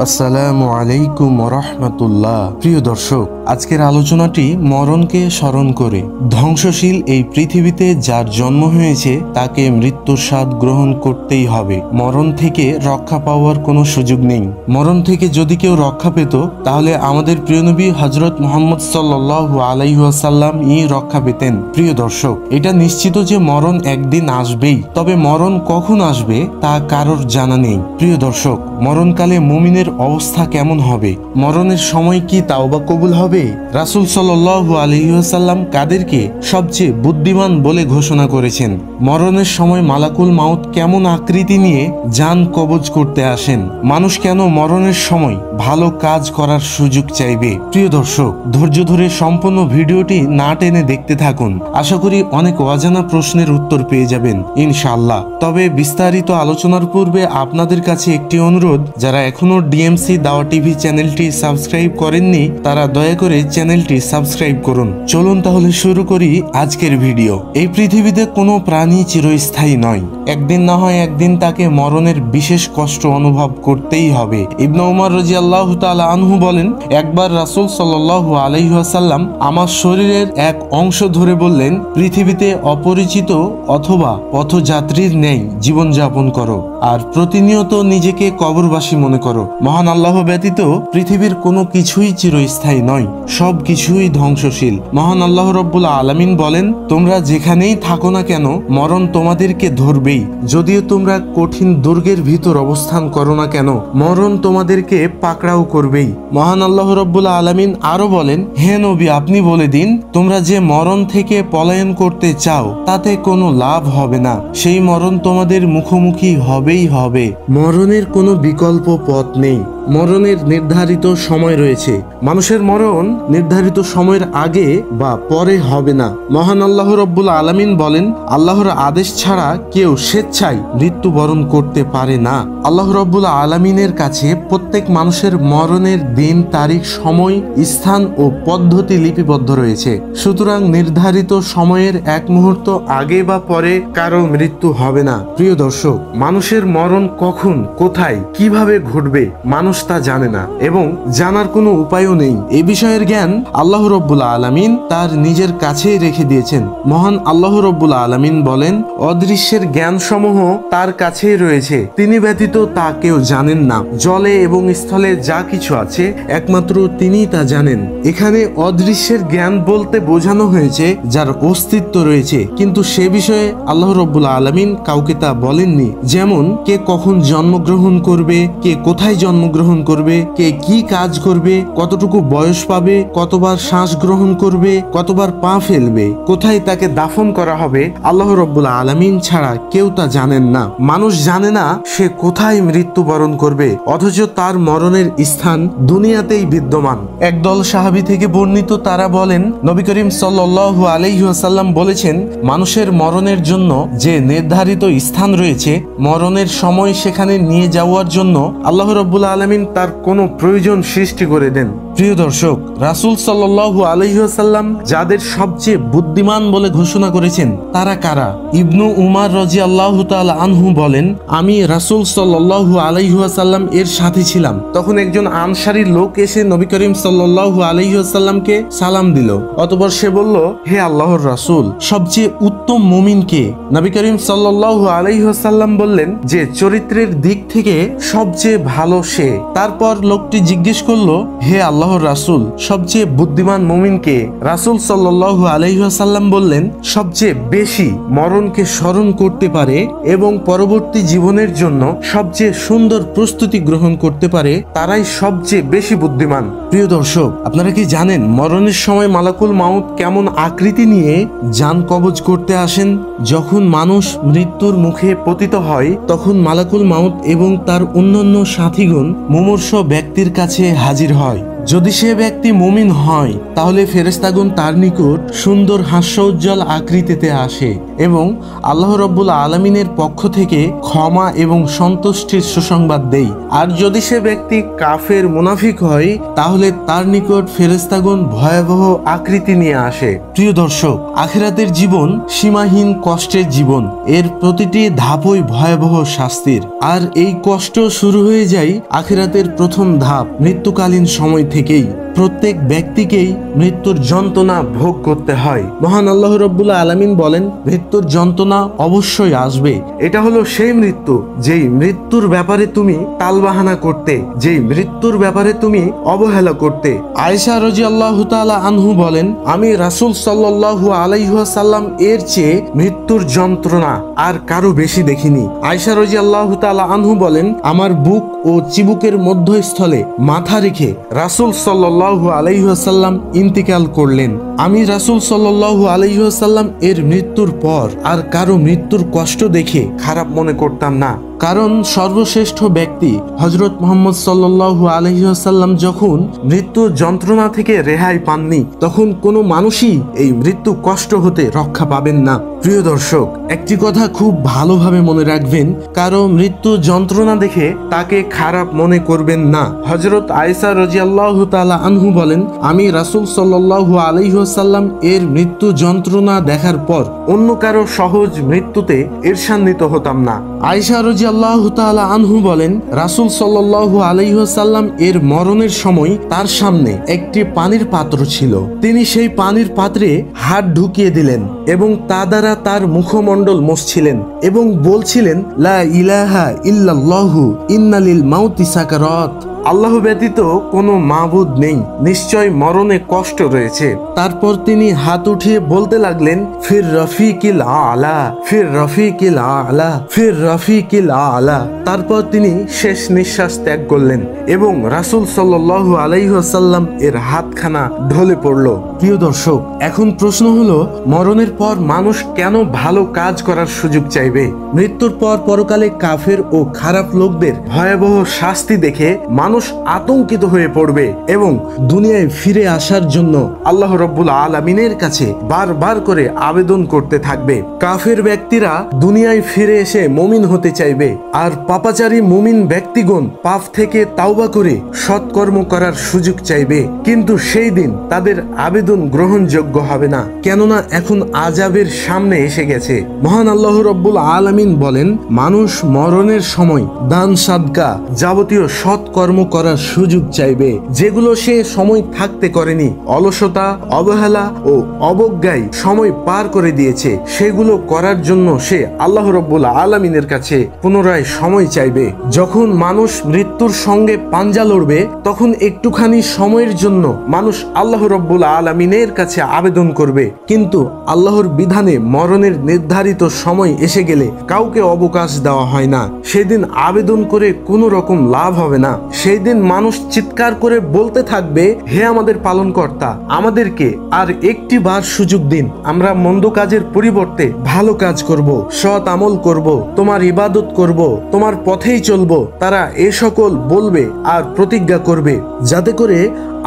আসসালামু আলাইকুম রাহমাতুল্লাহ। প্রিয় দর্শক, আজকের আলোচনাটি মরণকে স্মরণ করে। ধ্বংসশীল এই পৃথিবীতে যার জন্ম হয়েছে তাকে মৃত্যুর স্বাদ গ্রহণ করতেই হবে। মরণ থেকে রক্ষা পাওয়ার কোনো সুযোগ নেই। মরণ থেকে যদি কেউ রক্ষা পেত তাহলে আমাদের প্রিয় নবী হযরত মুহাম্মদ সাল্লাল্লাহু আলাইহি ওয়াসাল্লাম রক্ষা পেতেন। প্রিয় দর্শক, এটা নিশ্চিত যে মরণ একদিন আসবেই, তবে মরণ কখন আসবে তা কারোর জানা নেই। প্রিয় দর্শক, মরণকালে মুমিনের অবস্থা কেমন হবে? মরণের সময় কি তাওবা কবুল হবে? রাসূল সাল্লাল্লাহু আলাইহি ওয়াসাল্লাম কাদেরকে সবচেয়ে বুদ্ধিমান বলে ঘোষণা করেছেন? মরণের সময় মালাকুল মাউত কেমন আকৃতি নিয়ে জান কবজ করতে আসেন? মানুষ কেন মরণের সময় ভালো কাজ করার সুযোগ চাইবে? প্রিয় দর্শক, ধৈর্য ধরে সম্পূর্ণ ভিডিওটি না টেনে দেখতে থাকুন। আশা করি অনেক অজানা প্রশ্নের উত্তর পেয়ে যাবেন ইনশাআল্লাহ। তবে বিস্তারিত আলোচনার পূর্বে আপনাদের কাছে একটি অনুরোধ, যারা এখনো ডিএমসি দাওয়া টিভি চ্যানেলটি সাবস্ক্রাইব করেননি তারা দয়া করে চ্যানেলটি সাবস্ক্রাইব করুন। চলুন তাহলে শুরু করি আজকের ভিডিও। এই পৃথিবীতে কোনো প্রাণী চিরস্থায়ী নয়। একদিন না হয় একদিন তাকে মরণের বিশেষ কষ্ট অনুভব করতেই হবে। ইবনে উমর রাদিয়াল্লাহু তাআলা আনহু বলেন, একবার রাসূল সাল্লাল্লাহু আলাইহি ওয়াসাল্লাম আমার শরীরের এক অংশ ধরে বললেন, পৃথিবীতে অপরিচিত অথবা পথযাত্রীর ন্যায় জীবনযাপন করো আর প্রতিনিয়ত নিজেকে কবরবাসী মনে করো। মহান আল্লাহ ব্যতীত পৃথিবীর কোনো কিছুই চিরস্থায়ী নয়, সব কিছুই ধ্বংসশীল। মহান আল্লাহ রাব্বুল আলামিন বলেন, তোমরা যেখানেই থাকো না কেন মরণ তোমাদেরকে ধরবেই। যদিও তোমরা কঠিন দুর্গের ভিতর অবস্থান করো না কেন মরণ তোমাদেরকে পাকড়াও করবেই। মহান আল্লাহ রাব্বুল আলামিন আরো বলেন, হে নবী, আপনি বলে দিন, তোমরা যে মরণ থেকে পলায়ন করতে চাও তাতে কোনো লাভ হবে না। সেই মরণ তোমাদের মুখোমুখি হবেই হবে। মরণের কোনো বিকল্প পথ নেই। মরণের নির্ধারিত সময় রয়েছে। মানুষের মরণ নির্ধারিত সময়ের আগে বা পরে হবে না। মহান আল্লাহ রাব্বুল আলামিন বলেন, আল্লাহর আদেশ ছাড়া কেউ স্বেচ্ছায় মৃত্যুবরণ করতে পারে না। আল্লাহ রাব্বুল আলামিনের কাছে প্রত্যেক মানুষের মরণের দিন, তারিখ, সময়, স্থান ও পদ্ধতি লিপিবদ্ধ রয়েছে। সুতরাং নির্ধারিত সময়ের এক মুহূর্ত আগে বা পরে কারো মৃত্যু হবে না। প্রিয় দর্শক, মানুষের মরণ কখন, কোথায়, কিভাবে ঘটবে মানুষ তা জানে না এবং জানার কোনো উপায়ও নেই। এই বিষয়ের জ্ঞান আল্লাহ রাব্বুল আলামিন তার নিজের কাছেই রেখে দিয়েছেন। মহান আল্লাহ রাব্বুল আলামিন বলেন, অদৃশ্যের জ্ঞান সমূহ তার কাছেই রয়েছে, তিনি ব্যতীত তা কেউ জানেন না। জলে এবং স্থলে যা কিছু আছে একমাত্র তিনিই তা জানেন। এখানে অদৃশ্যের জ্ঞান বলতে বোঝানো হয়েছে যার অস্তিত্ব রয়েছে, কিন্তু সে বিষয়ে আল্লাহ রাব্বুল আলামিন কাউকে তা বলেননি। যেমন কে কখন জন্মগ্রহণ করবে, কে কোথায় জন্মগ্রহণ করবে, কে কি কাজ করবে, কতটুকু বয়স পাবে, কতবার শ্বাস গ্রহণ করবে, কতবার পা ফেলবে, কোথায় তাকে দাফন করা হবে, আল্লাহ রাব্বুল আলামিন ছাড়া কেউ তা জানেন না। মানুষ জানে না সে কোথায় মৃত্যুবরণ করবে, অথচ তার মরণের স্থান দুনিয়াতেই বিদ্যমান। একদল সাহাবী থেকে বর্ণিত, তারা বলেন, নবী করিম সাল্লাল্লাহু আলাইহি ওয়াসাল্লাম বলেছেন, মানুষের মরণের জন্য যে নির্ধারিত স্থান রয়েছে, মরণের সময় সেখানে নিয়ে যাওয়ার জন্য আল্লাহ রাব্বুল আলামিন তার কোনো প্রয়োজন সৃষ্টি করে দেন। প্রিয় দর্শক, রাসূল সাল্লাল্লাহু আলাইহি ওয়াসাল্লাম যাদের সবচেয়ে বুদ্ধিমান বলে ঘোষণা করেছেন তারা কারা? ইবনু উমর রাদিয়াল্লাহু তাআলা আনহু বলেন, আমি রাসূল সাল্লাল্লাহু আলাইহি ওয়াসাল্লাম এর সাথে ছিলাম। তখন একজন আনসারী লোক এসে নবী করিম সাল্লাল্লাহু আলাইহি ওয়াসাল্লামকে সালাম দিল। অতঃপর সে বলল, হে আল্লাহর রাসূল, সবচেয়ে উত্তম মুমিন কে? নবী করিম সাল্লাল্লাহু আলাইহি ওয়াসাল্লাম বললেন যে চরিত্রের দিক থেকে সবচেয়ে ভালো সে। তারপর লোকটি জিজ্ঞেস করলো, হে আল্লাহর রাসূল, সবচেয়ে বুদ্ধিমান মুমিন কে? রাসূল সাল্লাল্লাহু আলাইহি ওয়াসাল্লাম বললেন, সবচেয়ে বেশি মরণকে স্মরণ করতে পারে এবং পরবর্তী জীবনের জন্য সবচেয়ে সুন্দর প্রস্তুতি গ্রহণ করতে পারে, তারাই সবচেয়ে বেশি বুদ্ধিমান। প্রিয় দর্শক, আপনারা কি জানেন মরণের সময় মালাকুল মাউত কেমন আকৃতি নিয়ে জান কবজ করতে আসেন? যখন মানুষ মৃত্যুর মুখে পতিত হয় তখন মালাকুল মাউত এবং তার অন্যান্য সাথীগণ মুমূর্ষ ব্যক্তির কাছে হাজির হয়। যদি সে ব্যক্তি মুমিন হয় তাহলে ফেরেশতাগণ তার নিকট সুন্দর হাস্যোজ্জ্বল আকৃতিতে আসে এবং আল্লাহ রাব্বুল আলামিনের পক্ষ থেকে ক্ষমা এবং সন্তুষ্টির সুসংবাদ দেয়। আর যদি সে ব্যক্তি কাফের মুনাফিক হয় তাহলে তার নিকট ফেরেশতাগণ ভয়াবহ আকৃতি নিয়ে আসে। প্রিয় দর্শক, আখিরাতের জীবন সীমাহীন কষ্টের জীবন, এর প্রতিটি ধাপই ভয়াবহ শাস্তির। আর এই কষ্ট শুরু হয়ে যায় আখিরাতের প্রথম ধাপ মৃত্যুকালীন সময় থেকেই। প্রত্যেক ব্যক্তিকেই মৃত্যুর যন্ত্রণা ভোগ করতে হয়। মহান আল্লাহ রাব্বুল আলামিন বলেন, মৃত্যুর যন্ত্রণা অবশ্যই আসবে। এটা হলো সেই মৃত্যু যেই মৃত্যুর ব্যাপারে তুমি তালবাহানা করতে, যেই মৃত্যুর ব্যাপারে তুমি অবহেলা করতে। আয়েশা রাদিয়াল্লাহু তাআলা আনহু বলেন, আমি রাসূল সাল্লাল্লাহু আলাইহি ওয়াসাল্লাম এর চেয়ে মৃত্যুর যন্ত্রণা আর কারো বেশি দেখিনি। আয়েশা রাদিয়াল্লাহু তাআলা আনহু বলেন, আমার বুক ও চিবুকের মধ্যস্থলে মাথা রেখে রাসূল সাল্লাল্লাহু আলাইহি ওয়াসাল্লাম ইন্তিকাল করলেন। আমি রাসূল সাল্লাল্লাহু আলাইহি ওয়াসাল্লাম এর মৃত্যুর পর আর কারো মৃত্যুর কষ্ট দেখে খারাপ মনে করতাম না, কারণ সর্বশ্রেষ্ঠ ব্যক্তি হযরত মুহাম্মদ সাল্লাল্লাহু আলাইহি ওয়াসাল্লাম যখন মৃত্যুর যন্ত্রণা থেকে রেহাই পাননি, তখন কোনো মানুষই এই মৃত্যু কষ্ট হতে রক্ষা পাবেন না। প্রিয় দর্শক, একটি কথা খুব ভালোভাবে মনে রাখবেন, কারো মৃত্যু যন্ত্রণা দেখে তাকে খারাপ মনে করবেন না। হযরত আয়েশা রাদিয়াল্লাহু তাআলা আনহু বলেন, আমি রাসূল সাল্লাল্লাহু আলাইহি ওয়াসাল্লাম এর মৃত্যু যন্ত্রণা দেখার পর অন্য কারো সহজ মৃত্যুতে ঈর্ষান্বিত হতাম না। আয়েশা রাদিয়াল্লাহু তাআলা আনহু বলেন, রাসূল সাল্লাল্লাহু আলাইহি ওয়াসাল্লাম এর মরণের সময় তার সামনে একটি পানির পাত্র ছিল। তিনি সেই পানির পাত্রে হাত ঢুকিয়ে দিলেন এবং তা দ্বারা তার মুখমণ্ডল মুছছিলেন এবং বলছিলেন, লা ইলাহা ইল্লাল্লাহু ইন্না লিল মাউতি সাকারাত। আল্লাহ ব্যতীত কোনো মাবুদ নেই, নিশ্চয় মরণে কষ্ট রয়েছে। তারপর তিনি হাত উঠিয়ে বলতে লাগলেন, ফির রফিকিল আলা, ফির রফিকিল আলা, ফির রফিকিল আলা। তারপর তিনি শেষ নিঃশ্বাস ত্যাগ করলেন এবং রাসূল সাল্লাল্লাহু আলাইহি ওয়াসাল্লাম এর হাতখানা ঢলে পড়ল। প্রিয় দর্শক, এখন প্রশ্ন হলো, মরণের পর মানুষ কেন ভালো কাজ করার সুযোগ চাইবে? মৃত্যুর পর পরকালে কাফের ও খারাপ লোকদের ভয়াবহ শাস্তি দেখে মানুষ আতঙ্কিত হয়ে পড়বে এবং দুনিয়ায় ফিরে আসার জন্য আল্লাহ রাব্বুল আলামিনের কাছে বারবার করে আবেদন করতে থাকবে। কাফের ব্যক্তিরা দুনিয়ায় ফিরে এসে মুমিন হতে চাইবে, আর পাপাচারী মুমিন ব্যক্তিগণ পাপ থেকে তাওবা করে সৎকর্ম করার সুযোগ চাইবে। কিন্তু সেই দিন তাদের আবেদন গ্রহণযোগ্য হবে না, কেননা এখন আযাবের সামনে এসে গেছে। মহান আল্লাহ রাব্বুল আলামিন বলেন, মানুষ মরণের সময় দান সাদকা যাবতীয় সৎকর্ম করার সুযোগ চাইবে, যেগুলো সে সময় থাকতে করেনি। অলসতা, অবহেলা ও অবজ্ঞায় সময় পার করে দিয়েছে, সেগুলো করার জন্য সে আল্লাহ রাব্বুল আলামিনের কাছে পুনরায় সময় চাইবে। যখন মানুষ মৃত্যুর সঙ্গে পাঞ্জা লড়বে, তখন একটুখানি সময়ের জন্য মানুষ আল্লাহ রাব্বুল আলামিনের কাছে আবেদন করবে, কিন্তু আল্লাহর বিধানে মরণের নির্ধারিত সময় এসে গেলে কাউকে অবকাশ দেওয়া হয় না। সেদিন আবেদন করে কোনো রকম লাভ হবে না। সেই দিন মানুষ চিৎকার করে বলতে থাকবে, হে আমাদের পালনকর্তা, আমাদেরকে আর একটি বার সুযোগ দিন, আমরা মন্দ কাজের পরিবর্তে ভালো কাজ করব, সৎ আমল করব, তোমার ইবাদত করব, তোমার পথেই চলব। তারা এ সকল বলবে আর প্রতিজ্ঞা করবে, যাতে করে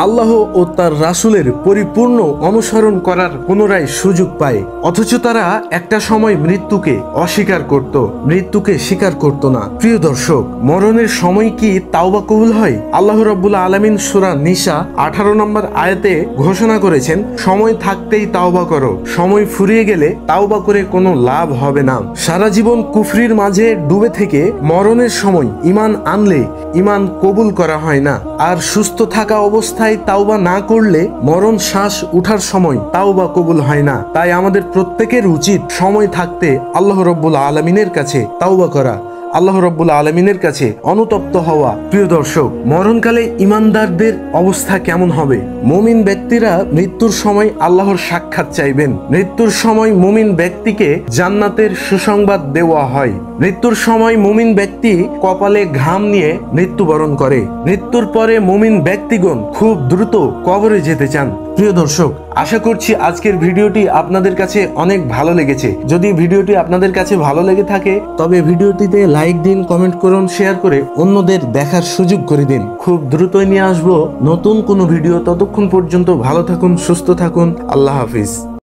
আল্লাহ ও তার রাসূলের পরিপূর্ণ অনুসরণ করার পুনরায় সুযোগ পায়। অথচ তারা একটা সময় মৃত্যুকে অস্বীকার করত, মৃত্যুকে স্বীকার করত না। প্রিয় দর্শক, মরণের সময় কি তাওবা কবুল হয়? আল্লাহ রাব্বুল আলামিন সূরা নিসা 18 নম্বর আয়াতে ঘোষণা করেছেন, সময় থাকতেই তাওবা করো, সময় ফুরিয়ে গেলে তাওবা করে কোনো লাভ হবে না। সারা জীবন কুফরির মাঝে ডুবে থেকে মরণের সময় ঈমান আনলে ঈমান কবুল করা হয় না, আর সুস্থ থাকা অবস্থায় তাওবা না করলে মরণ শ্বাস উঠার সময় তাওবা কবুল হয় না। তাই আমাদের প্রত্যেকের উচিত সময় থাকতে আল্লাহ রাব্বুল আলামিনের কাছে তাওবা করা, আল্লাহ রাব্বুল আলামিনের কাছে অনুতপ্ত হওয়া। প্রিয় দর্শক, মরণকালে ইমানদারদের অবস্থা কেমন হবে? মুমিন ব্যক্তিরা মৃত্যুর সময় আল্লাহর সাক্ষাৎ চাইবেন। মৃত্যুর সময় মুমিন ব্যক্তিকে জান্নাতের সুসংবাদ দেওয়া হয়। মৃত্যুর সময় মুমিন ব্যক্তি কপালে ঘাম নিয়ে মৃত্যুবরণ করে। মৃত্যুর পরে মুমিন ব্যক্তিগণ খুব দ্রুত কবরে যেতে চান। প্রিয় দর্শক, আশা করছি আজকের ভিডিওটি আপনাদের কাছে অনেক ভালো লেগেছে। যদি ভিডিওটি আপনাদের কাছে ভালো লেগে থাকে তবে ভিডিওটিতে লাইক দিন, কমেন্ট করুন, শেয়ার করে অন্যদের দেখার সুযোগ করে দিন। খুব দ্রুতই নিয়ে আসবো নতুন কোনো ভিডিও। ততক্ষণ পর্যন্ত ভালো থাকুন, সুস্থ থাকুন। আল্লাহ হাফিজ।